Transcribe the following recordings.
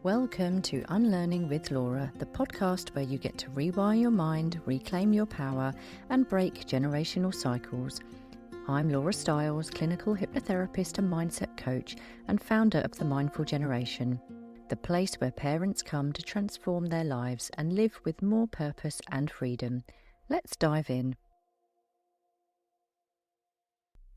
Welcome to Unlearning with Laura, the podcast where you get to rewire your mind, reclaim your power, and break generational cycles. I'm Laura Stiles, clinical hypnotherapist and mindset coach, and founder of The Mindful Generation, the place where parents come to transform their lives and live with more purpose and freedom. Let's dive in.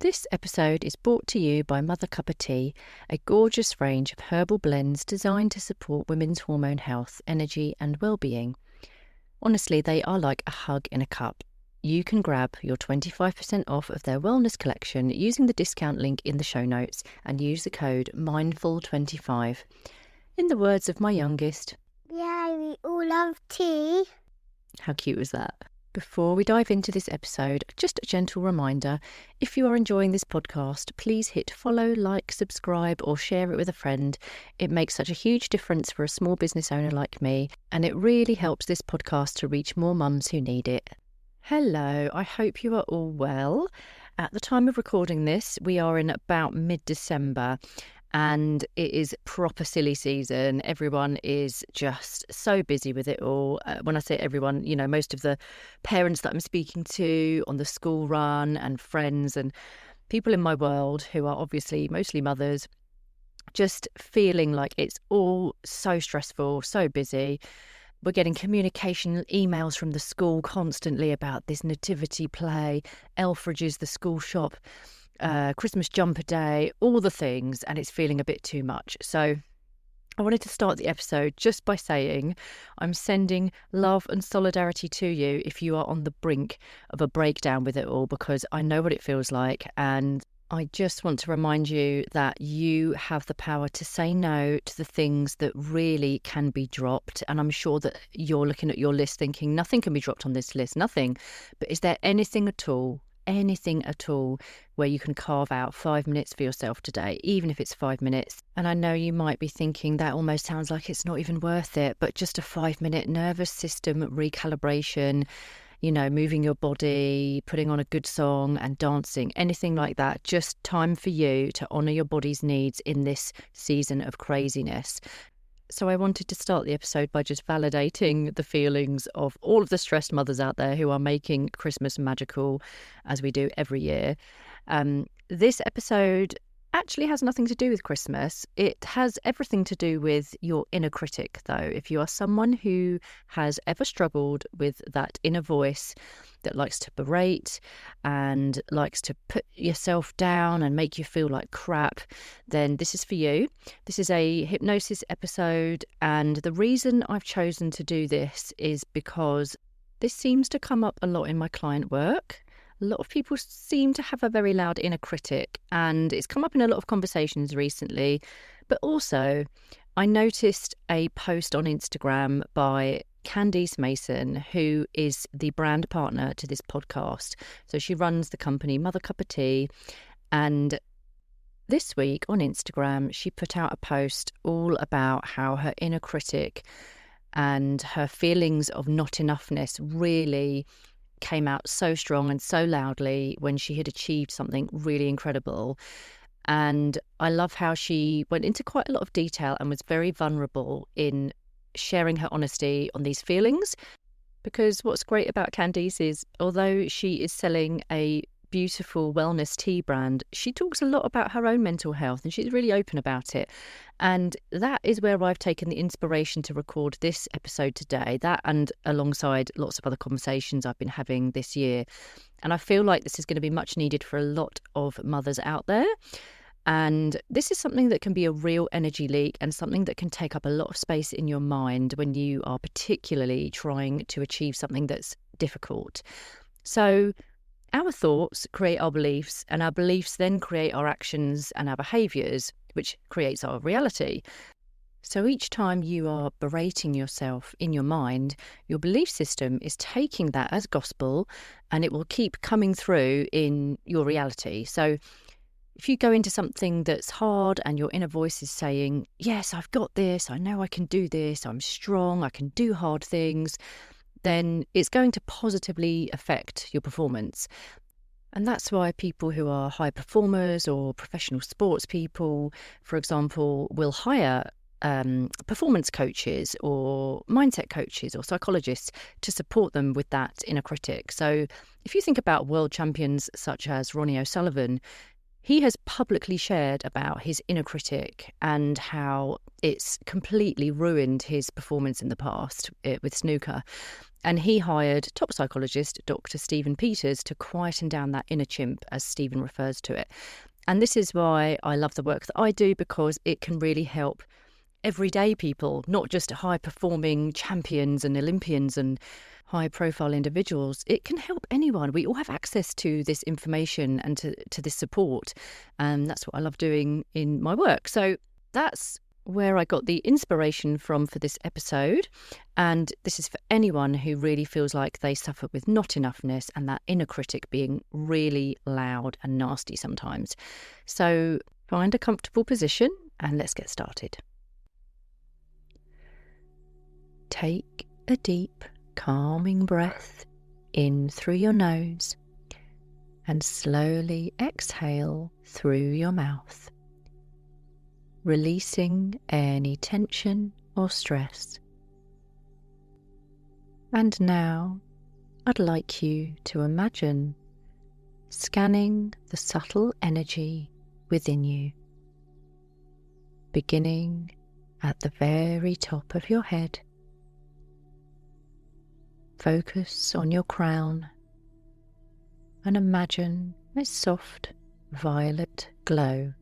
This episode is brought to you by Mother Cup of Tea, a gorgeous range of herbal blends designed to support women's hormone health, energy and well-being. Honestly, they are like a hug in a cup. You can grab your 25% off of their wellness collection using the discount link in the show notes and use the code MINDFUL25. In the words of my youngest, Yeah, we all love tea. How cute was that? Before we dive into this episode, just a gentle reminder, if you are enjoying this podcast, please hit follow, like, subscribe or share it with a friend. It makes such a huge difference for a small business owner like me, and it really helps this podcast to reach more mums who need it. Hello, I hope you are all well. At the time of recording this, we are in about mid-December. And it is proper silly season. Everyone is just so busy with it all. When I say everyone, you know, most of the parents that I'm speaking to on the school run and friends and people in my world who are obviously mostly mothers, just feeling like it's all so stressful, so busy. We're getting communication emails from the school constantly about this nativity play, Elfridge's, the school shop, Christmas jumper day, all the things, and it's feeling a bit too much. So I wanted to start the episode just by saying I'm sending love and solidarity to you if you are on the brink of a breakdown with it all, because I know what it feels like, and I just want to remind you that you have the power to say no to the things that really can be dropped. And I'm sure that you're looking at your list thinking nothing can be dropped on this list, nothing. But is there anything at all where you can carve out 5 minutes for yourself today, even if it's 5 minutes? And I know you might be thinking that almost sounds like it's not even worth it, but just a 5-minute nervous system recalibration, you know, moving your body, putting on a good song and dancing, anything like that, just time for you to honour your body's needs in this season of craziness. So I wanted to start the episode by just validating the feelings of all of the stressed mothers out there who are making Christmas magical, as we do every year. This episode actually has nothing to do with Christmas. It has everything to do with your inner critic, though. If you are someone who has ever struggled with that inner voice that likes to berate and likes to put yourself down and make you feel like crap, then this is for you. This is a hypnosis episode, and the reason I've chosen to do this is because this seems to come up a lot in my client work. A lot of people seem to have a very loud inner critic, and it's come up in a lot of conversations recently. But also, I noticed a post on Instagram by Candice Mason, who is the brand partner to this podcast. So she runs the company Mother Cup of Tea. And this week on Instagram, she put out a post all about how her inner critic and her feelings of not enoughness really came out so strong and so loudly when she had achieved something really incredible. And I love how she went into quite a lot of detail and was very vulnerable in sharing her honesty on these feelings. Because what's great about Candice is, although she is selling a beautiful wellness tea brand, she talks a lot about her own mental health and she's really open about it. And that is where I've taken the inspiration to record this episode today, that and alongside lots of other conversations I've been having this year. And I feel like this is going to be much needed for a lot of mothers out there. And this is something that can be a real energy leak and something that can take up a lot of space in your mind when you are particularly trying to achieve something that's difficult. So our thoughts create our beliefs, and our beliefs then create our actions and our behaviours, which creates our reality. So each time you are berating yourself in your mind, your belief system is taking that as gospel, and it will keep coming through in your reality. So if you go into something that's hard and your inner voice is saying, yes, I've got this, I know I can do this, I'm strong, I can do hard things, then it's going to positively affect your performance. And that's why people who are high performers or professional sports people, for example, will hire performance coaches or mindset coaches or psychologists to support them with that inner critic. So if you think about world champions such as Ronnie O'Sullivan, he has publicly shared about his inner critic and how it's completely ruined his performance in the past with snooker. And he hired top psychologist Dr. Stephen Peters to quieten down that inner chimp, as Stephen refers to it. And this is why I love the work that I do, because it can really help everyday people, not just high-performing champions and Olympians and high-profile individuals. It can help anyone. We all have access to this information and to this support. And that's what I love doing in my work. So that's where I got the inspiration from for this episode. And this is for anyone who really feels like they suffer with not enoughness and that inner critic being really loud and nasty sometimes. So find a comfortable position and let's get started. Take a deep, calming breath in through your nose and slowly exhale through your mouth, releasing any tension or stress. And now I'd like you to imagine scanning the subtle energy within you, beginning at the very top of your head. Focus on your crown and imagine a soft violet glow,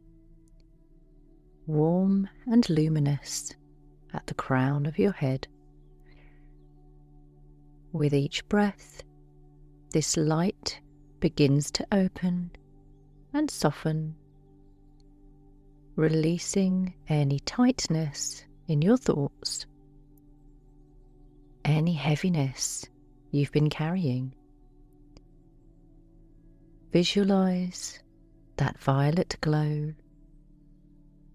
warm and luminous at the crown of your head. With each breath, this light begins to open and soften, releasing any tightness in your thoughts, any heaviness you've been carrying. Visualize that violet glow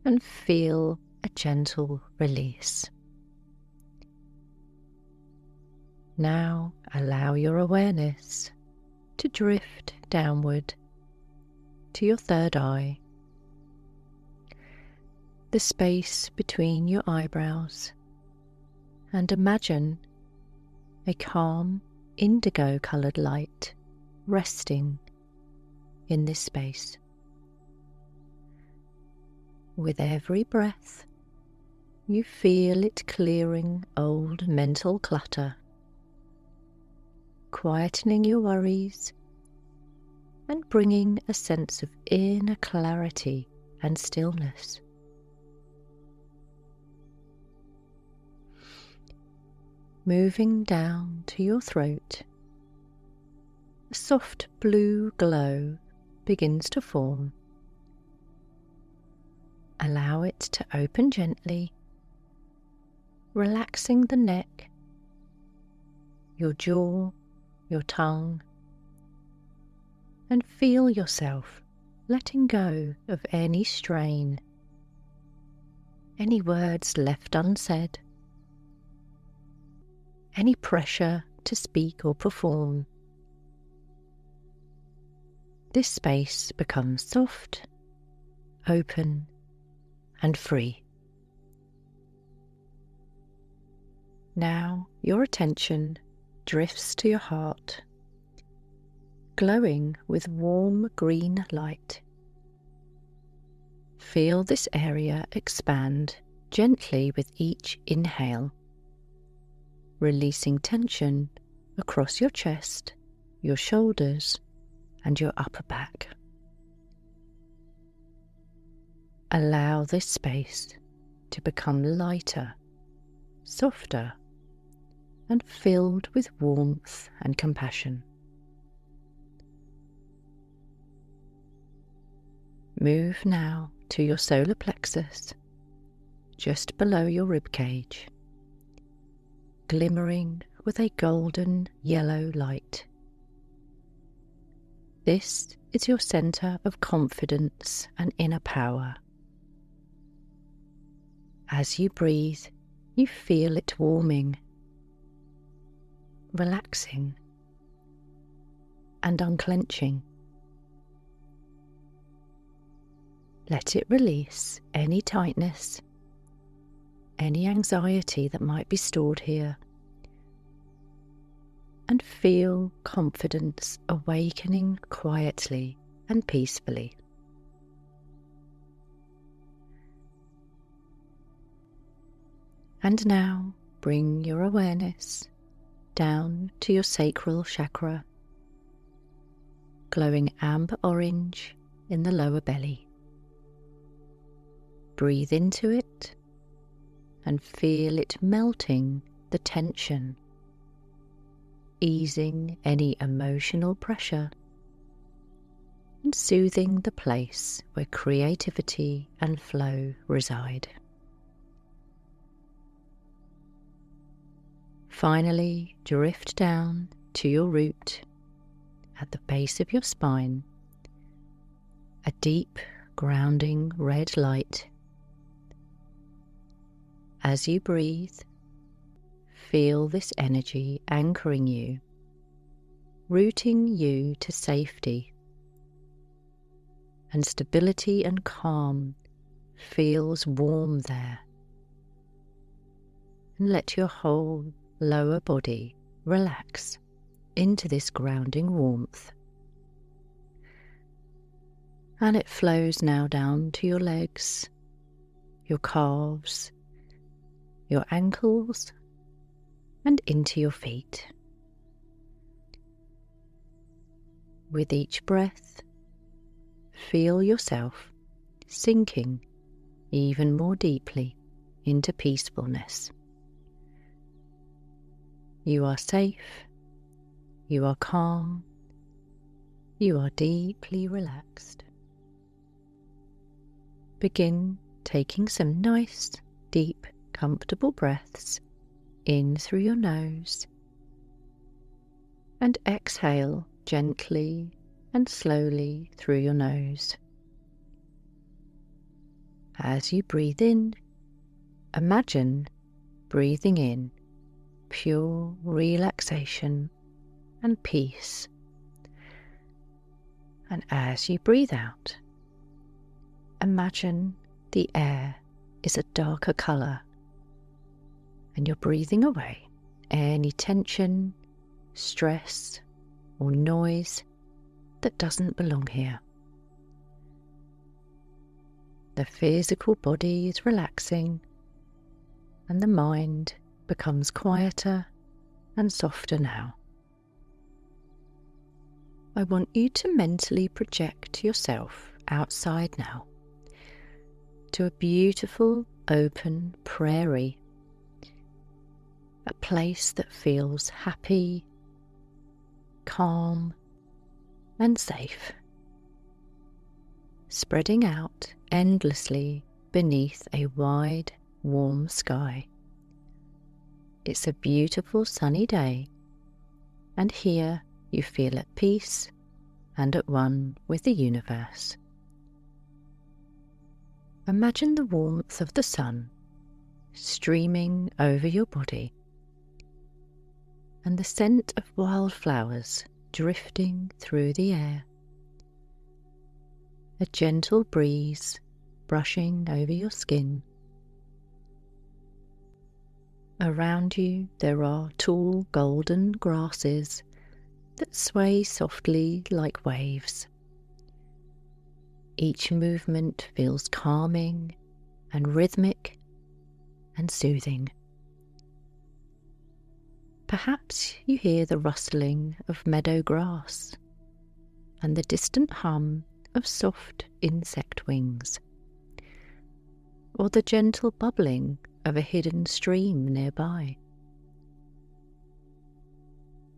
and feel a gentle release. Now allow your awareness to drift downward to your third eye, the space between your eyebrows, and imagine a calm indigo-coloured light resting in this space. With every breath, you feel it clearing old mental clutter, quietening your worries and bringing a sense of inner clarity and stillness. Moving down to your throat, a soft blue glow begins to form. Allow it to open gently, relaxing the neck, your jaw, your tongue, and feel yourself letting go of any strain, any words left unsaid, any pressure to speak or perform. This space becomes soft, open, and free. Now your attention drifts to your heart, glowing with warm green light. Feel this area expand gently with each inhale, releasing tension across your chest, your shoulders, and your upper back. Allow this space to become lighter, softer, and filled with warmth and compassion. Move now to your solar plexus, just below your rib cage, glimmering with a golden yellow light. This is your center of confidence and inner power. As you breathe, you feel it warming, relaxing, and unclenching. Let it release any tightness any anxiety that might be stored here, and feel confidence awakening quietly and peacefully. And now bring your awareness down to your sacral chakra, glowing amber orange in the lower belly. Breathe into it and feel it melting the tension, easing any emotional pressure, and soothing the place where creativity and flow reside. Finally, drift down to your root at the base of your spine, a deep, grounding red light. As you breathe, feel this energy anchoring you, rooting you to safety, and stability and calm feels warm there. And let your whole lower body relax into this grounding warmth. And it flows now down to your legs, your calves, your ankles, and into your feet. With each breath, feel yourself sinking even more deeply into peacefulness. You are safe, you are calm, you are deeply relaxed. Begin taking some nice, deep, comfortable breaths in through your nose, and exhale gently and slowly through your nose. As you breathe in, imagine breathing in pure relaxation and peace. And as you breathe out, imagine the air is a darker colour, and you're breathing away any tension, stress, or noise that doesn't belong here. The physical body is relaxing, and the mind becomes quieter and softer now. I want you to mentally project yourself outside now to a beautiful open prairie, a place that feels happy, calm, and safe, spreading out endlessly beneath a wide, warm sky. It's a beautiful sunny day, and here you feel at peace and at one with the universe. Imagine the warmth of the sun streaming over your body, and the scent of wildflowers drifting through the air. A gentle breeze brushing over your skin. Around you there are tall golden grasses that sway softly like waves. Each movement feels calming and rhythmic and soothing. Perhaps you hear the rustling of meadow grass and the distant hum of soft insect wings, or the gentle bubbling of a hidden stream nearby.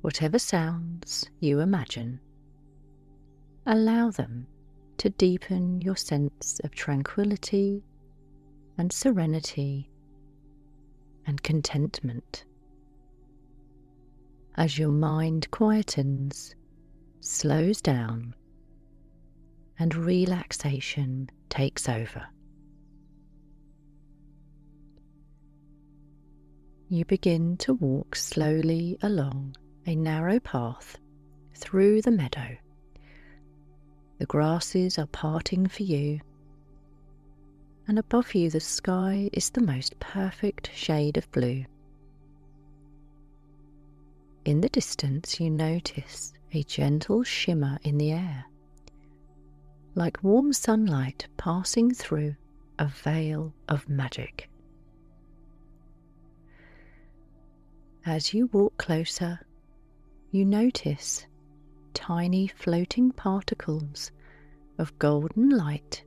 Whatever sounds you imagine, allow them to deepen your sense of tranquility and serenity and contentment. As your mind quietens, slows down, and relaxation takes over. You begin to walk slowly along a narrow path through the meadow. The grasses are parting for you, and above you the sky is the most perfect shade of blue. In the distance you notice a gentle shimmer in the air, like warm sunlight passing through a veil of magic. As you walk closer, you notice tiny floating particles of golden light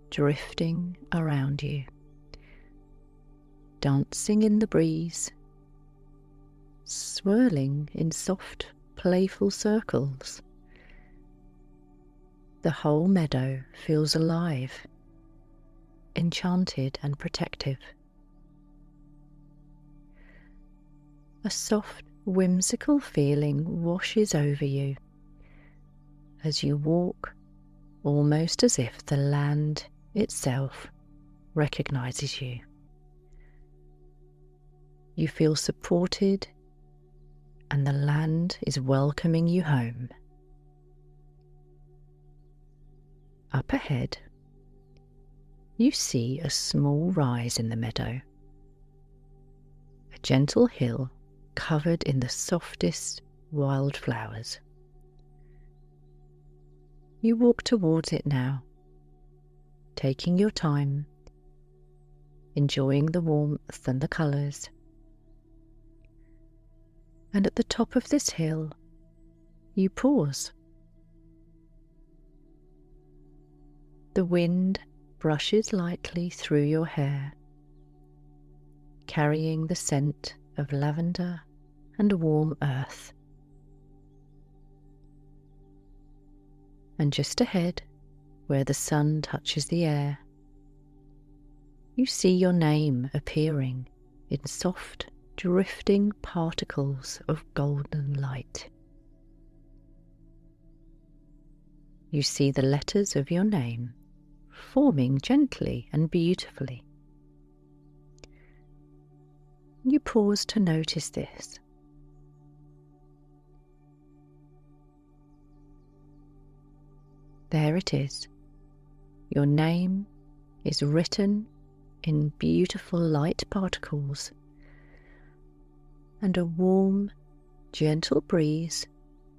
drifting around you, dancing in the breeze, swirling in soft, playful circles. The whole meadow feels alive, enchanted and protective. A soft, whimsical feeling washes over you as you walk, almost as if the land itself recognizes you. You feel supported, and the land is welcoming you home. Up ahead, you see a small rise in the meadow, a gentle hill covered in the softest wildflowers. You walk towards it now, taking your time, enjoying the warmth and the colours. And at the top of this hill, you pause. The wind brushes lightly through your hair, carrying the scent of lavender and warm earth. And just ahead, where the sun touches the air, you see your name appearing in soft, drifting particles of golden light. You see the letters of your name forming gently and beautifully. You pause to notice this. There it is. Your name is written in beautiful light particles, and a warm, gentle breeze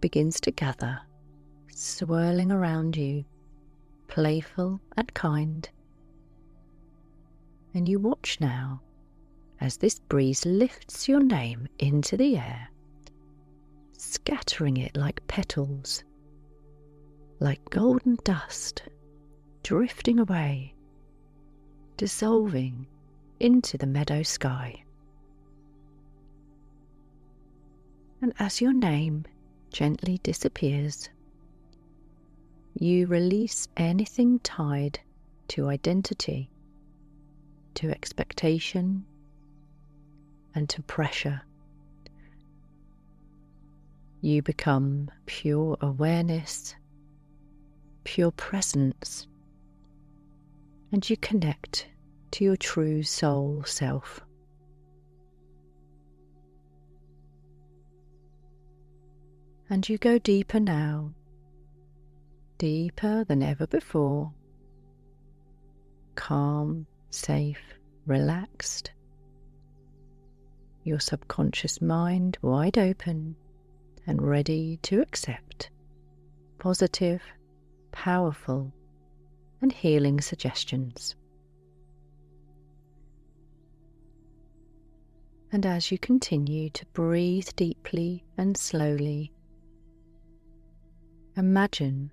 begins to gather, swirling around you, playful and kind. And you watch now as this breeze lifts your name into the air, scattering it like petals, like golden dust, drifting away, dissolving into the meadow sky. And as your name gently disappears, you release anything tied to identity, to expectation, and to pressure. You become pure awareness, pure presence, and you connect to your true soul self. And you go deeper now, deeper than ever before, calm, safe, relaxed, your subconscious mind wide open and ready to accept positive, powerful, and healing suggestions. And as you continue to breathe deeply and slowly, imagine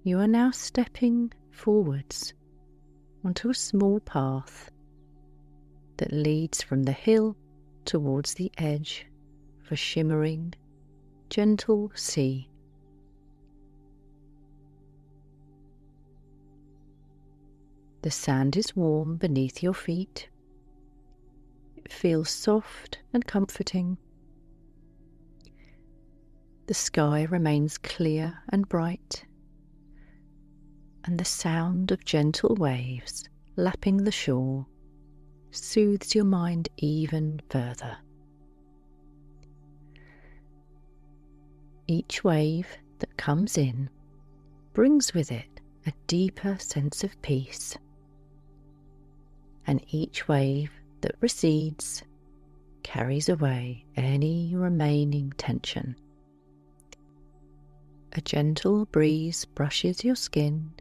you are now stepping forwards onto a small path that leads from the hill towards the edge of a shimmering, gentle sea. The sand is warm beneath your feet. It feels soft and comforting. The sky remains clear and bright, and the sound of gentle waves lapping the shore soothes your mind even further. Each wave that comes in brings with it a deeper sense of peace. and each wave that recedes carries away any remaining tension. A gentle breeze brushes your skin,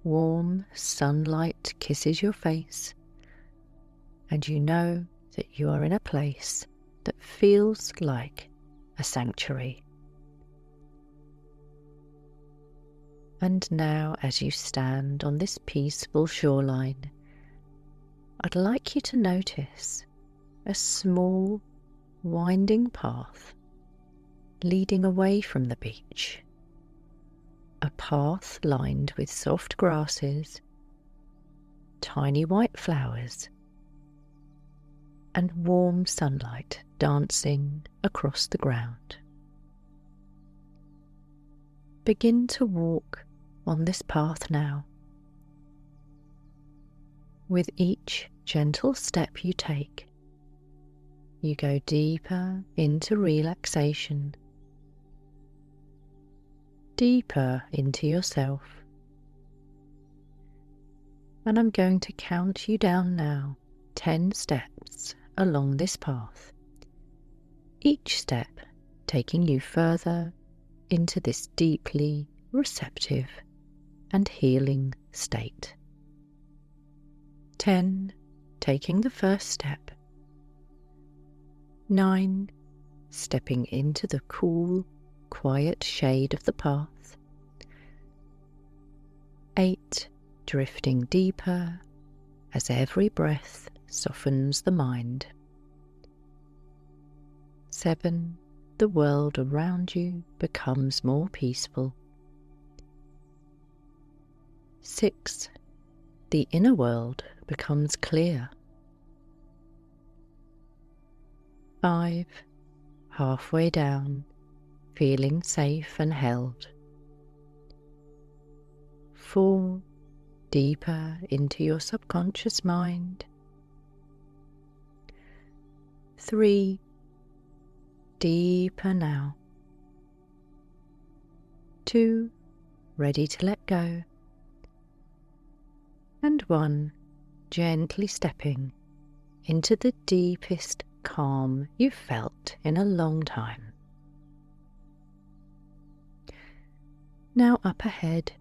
warm sunlight kisses your face, and you know that you are in a place that feels like a sanctuary. And now, as you stand on this peaceful shoreline, I'd like you to notice a small, winding path leading away from the beach. A path lined with soft grasses, tiny white flowers, and warm sunlight dancing across the ground. Begin to walk on this path now. With each gentle step you take, you go deeper into relaxation, deeper into yourself. And I'm going to count you down now, 10 steps along this path, each step taking you further into this deeply receptive and healing state. 10, taking the first step. 9, stepping into the cool, quiet shade of the path. 8, drifting deeper as every breath softens the mind. 7, the world around you becomes more peaceful. 6, the inner world becomes clear. 5, halfway down, feeling safe and held. 4, deeper into your subconscious mind. 3, deeper now. 2, ready to let go. And 1, gently stepping into the deepest calm you've felt in a long time. Now up ahead,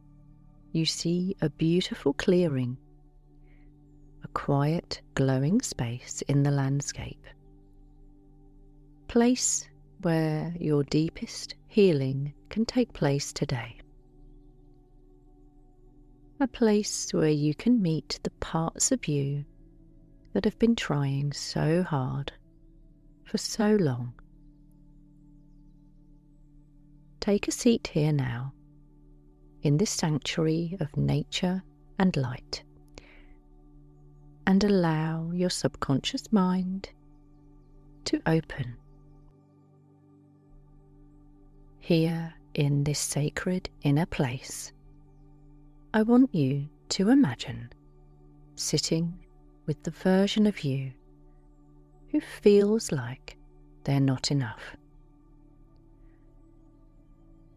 you see a beautiful clearing, a quiet, glowing space in the landscape. Place where your deepest healing can take place today. A place where you can meet the parts of you that have been trying so hard for so long. Take a seat here now, in this sanctuary of nature and light, and allow your subconscious mind to open. Here in this sacred inner place, I want you to imagine sitting with the version of you who feels like they're not enough.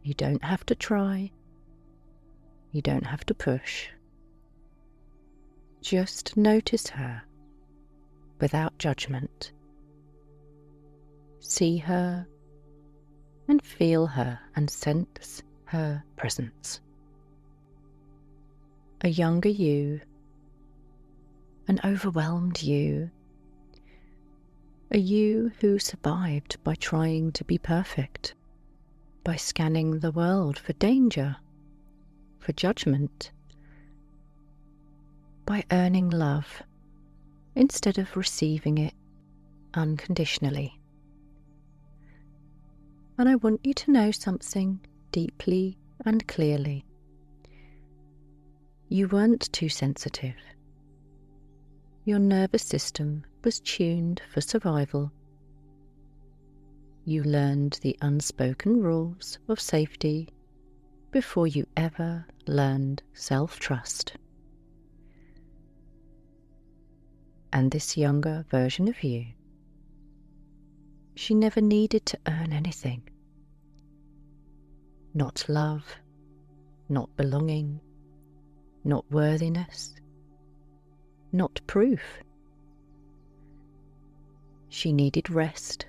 You don't have to try. You don't have to push. Just notice her without judgment. See her and feel her and sense her presence. A younger you, an overwhelmed you, a you who survived by trying to be perfect, by scanning the world for danger, for judgment, by earning love instead of receiving it unconditionally. And I want you to know something deeply and clearly. You weren't too sensitive. Your nervous system was tuned for survival. You learned the unspoken rules of safety before you ever learned self-trust. And this younger version of you, she never needed to earn anything. Not love, not belonging, not worthiness, not proof. She needed rest.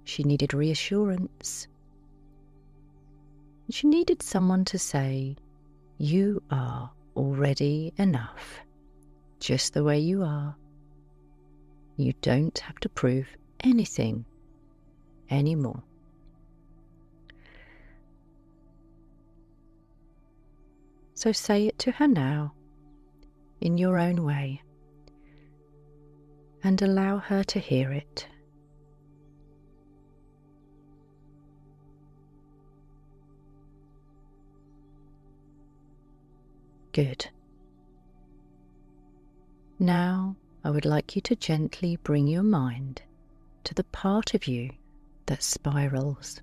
She needed reassurance. She needed someone to say, "You are already enough, just the way you are. You don't have to prove anything anymore." So say it to her now, in your own way, and allow her to hear it. Good. Now I would like you to gently bring your mind to the part of you that spirals.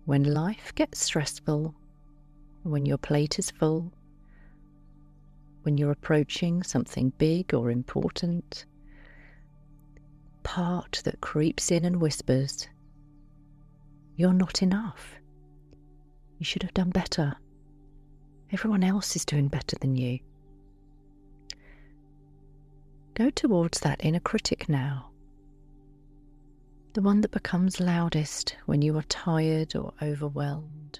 When life gets stressful, when your plate is full, when you're approaching something big or important, part that creeps in and whispers, "You're not enough. You should have done better. Everyone else is doing better than you." Go towards that inner critic now, the one that becomes loudest when you are tired or overwhelmed.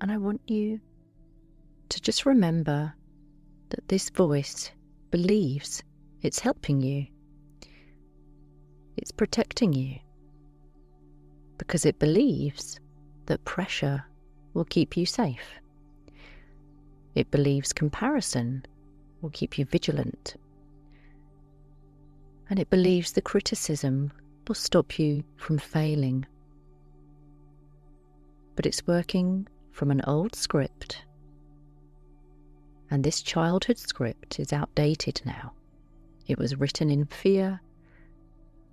And I want you to just remember that this voice believes it's helping you. It's protecting you because it believes that pressure will keep you safe. It believes comparison will keep you vigilant. And it believes the criticism will stop you from failing. But it's working from an old script. And this childhood script is outdated now. It was written in fear,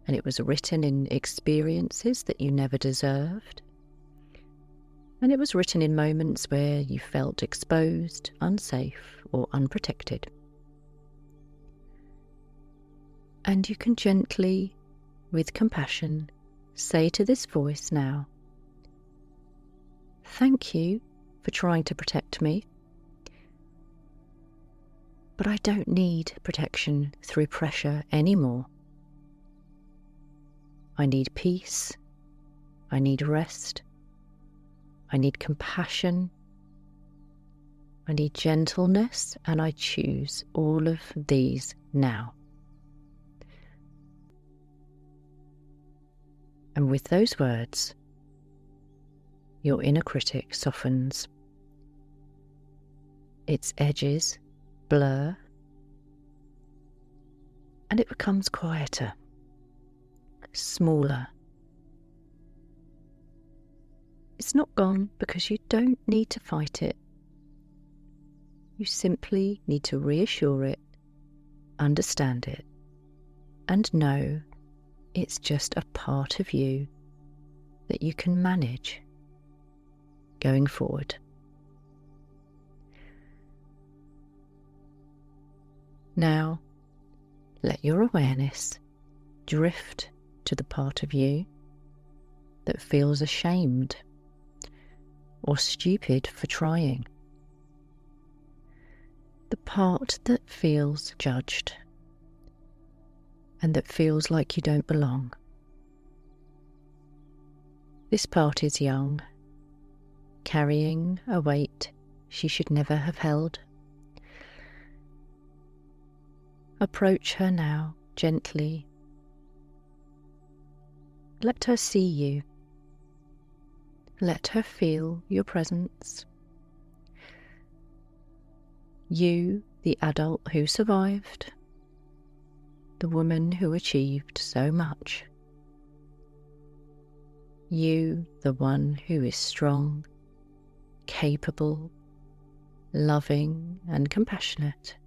and it was written in experiences that you never deserved. And it was written in moments where you felt exposed, unsafe, or unprotected. And you can gently, with compassion, say to this voice now, "Thank you for trying to protect me. But I don't need protection through pressure anymore. I need peace. I need rest. I need compassion. I need gentleness, and I choose all of these now." And with those words, your inner critic softens. Its edges blur, and it becomes quieter, smaller. It's not gone because you don't need to fight it. You simply need to reassure it, understand it, and know it's just a part of you that you can manage going forward. Now, let your awareness drift to the part of you that feels ashamed or stupid for trying. The part that feels judged and that feels like you don't belong. This part is young, carrying a weight she should never have held. Approach her now gently. Let her see you. Let her feel your presence. You, the adult who survived, the woman who achieved so much. You, the one who is strong, capable, loving, and compassionate.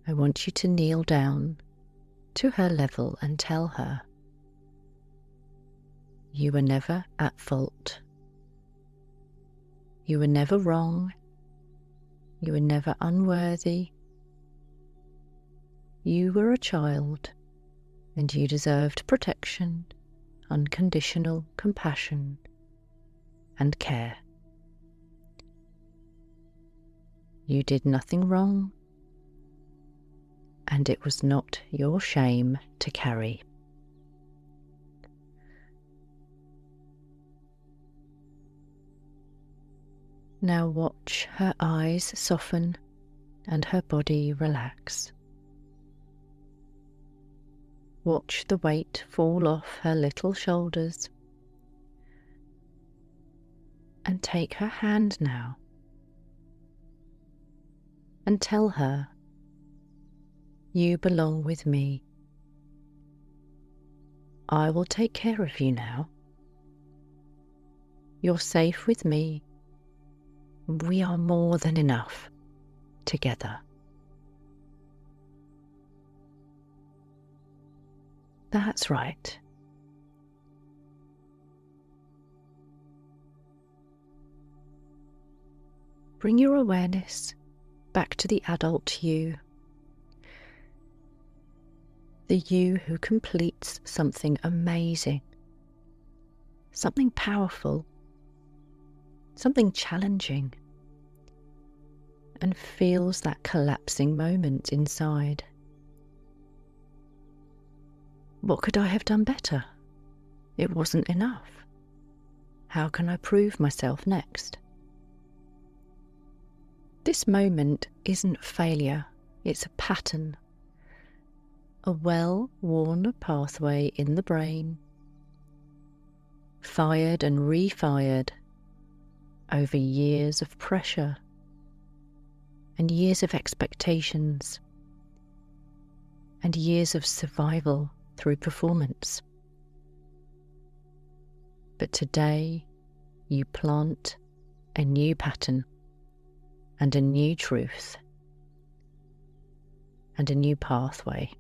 I want you to kneel down to her level and tell her, you were never at fault. You were never wrong. You were never unworthy. You were a child, and you deserved protection, unconditional compassion, and care. You did nothing wrong, and it was not your shame to carry. Now watch her eyes soften and her body relax. Watch the weight fall off her little shoulders. And take her hand now and tell her, you belong with me. I will take care of you now. You're safe with me. We are more than enough together. That's right. Bring your awareness back to the adult you, the you who completes something amazing, something powerful, something challenging, and feels that collapsing moment inside. What could I have done better? It wasn't enough. How can I prove myself next? This moment isn't failure, it's a pattern, a well-worn pathway in the brain, fired and refired over years of pressure and years of expectations and years of survival through performance. But today you plant a new pattern and a new truth and a new pathway.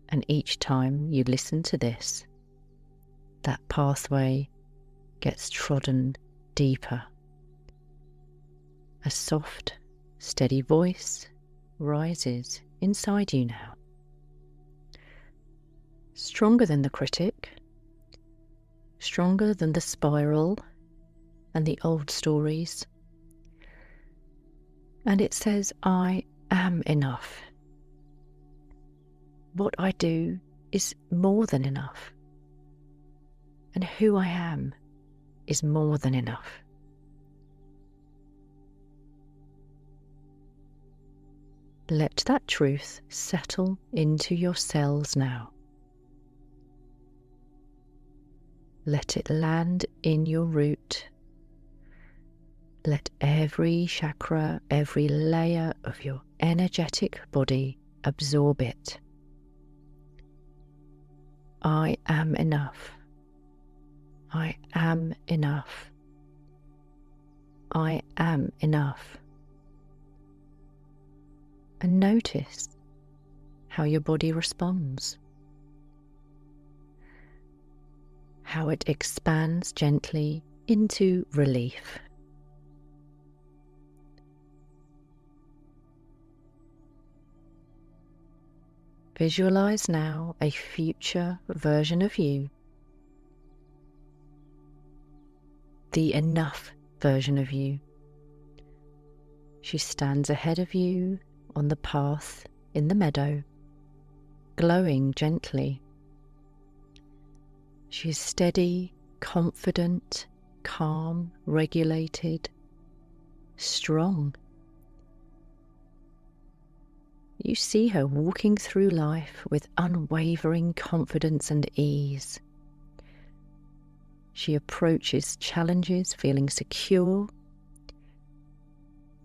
And each time you listen to this, that pathway gets trodden deeper. A soft, steady voice rises inside you now. Stronger than the critic, stronger than the spiral and the old stories. And it says, I am enough. What I do is more than enough. And who I am is more than enough. Let that truth settle into your cells now. Let it land in your root. Let every chakra, every layer of your energetic body absorb it. I am enough. I am enough. I am enough. And notice how your body responds, how it expands gently into relief. Visualize now a future version of you, the enough version of you. She stands ahead of you on the path in the meadow, glowing gently. She is steady, confident, calm, regulated, strong. You see her walking through life with unwavering confidence and ease. She approaches challenges feeling secure.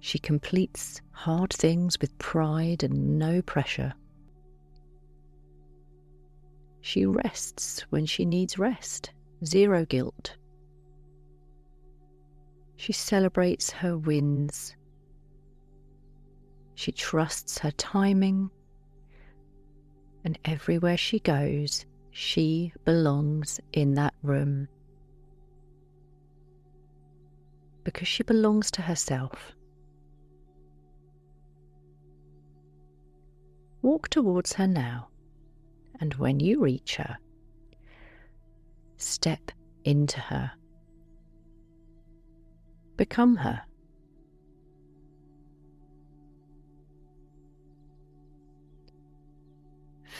She completes hard things with pride and no pressure. She rests when she needs rest, zero guilt. She celebrates her wins. She trusts her timing, and everywhere she goes, she belongs in that room. Because she belongs to herself. Walk towards her now, and when you reach her, step into her. Become her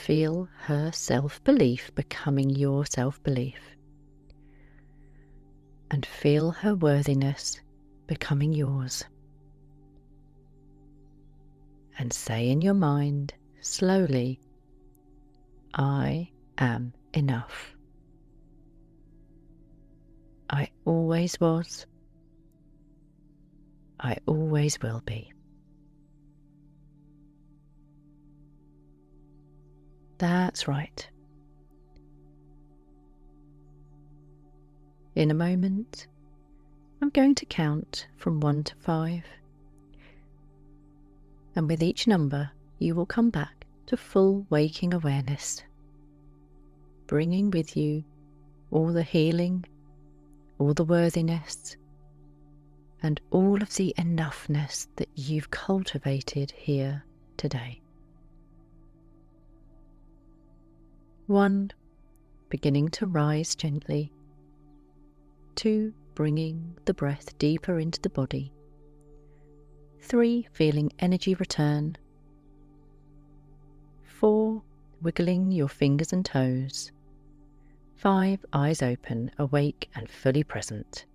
feel her self-belief becoming your self-belief. And feel her worthiness becoming yours. And say in your mind, slowly, I am enough. I always was. I always will be. That's right. In a moment, I'm going to count from 1 to 5. And with each number, you will come back to full waking awareness, bringing with you all the healing, all the worthiness, and all of the enoughness that you've cultivated here today. 1, beginning to rise gently. 2, bringing the breath deeper into the body. 3, feeling energy return. 4, wiggling your fingers and toes. 5, eyes open, awake and fully present.